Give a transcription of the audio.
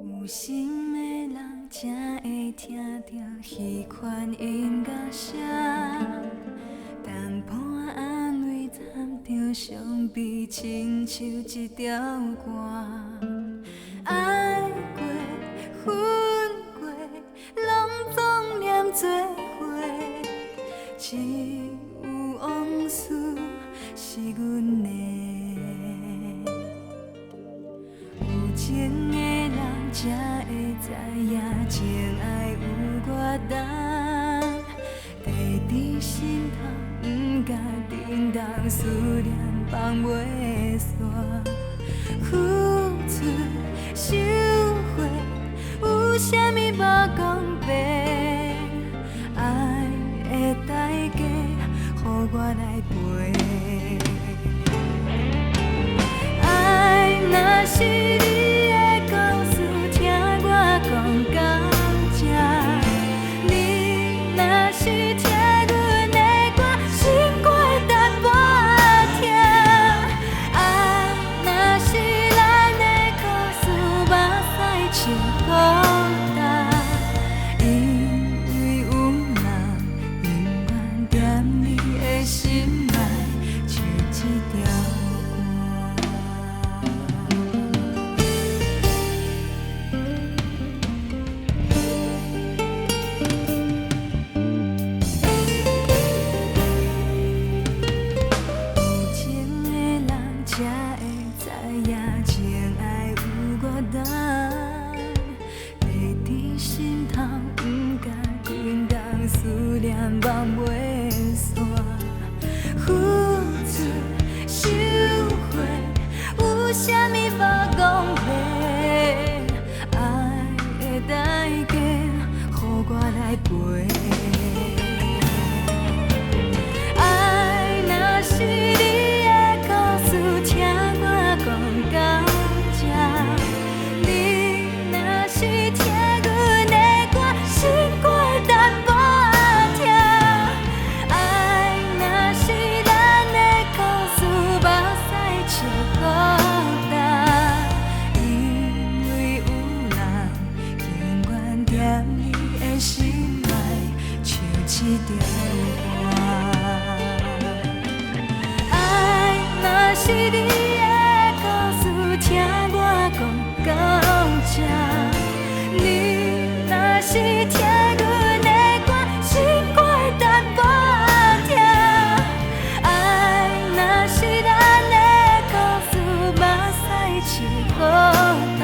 有心的人才会听到彼款音乐声，谈判安慰掺着伤悲，亲像一条歌。爱过、分过，拢总念做伙，只有往事是阮的。有情的人才会知影，情爱有多重，提伫心头，不敢震动，思念放袂散。付出收回，有啥物无公平？爱的代价，予我来赔。爱若是你的故事，听我讲到这；你若是听阮的歌，心会淡薄仔痛。爱若是咱的故事，目屎笑孤单，因为有人永远踮你的心内，唱一条。放袂散，付出收回，有啥物无公平？爱的代价，予我来赔。爱若是你的故事，听我讲到这；你若是听阮的歌，心会淡薄。一条歌，爱若是你的故事，听我讲到这；你若是听阮的歌，心会淡薄仔痛。爱若是咱的故事，目屎笑孤单。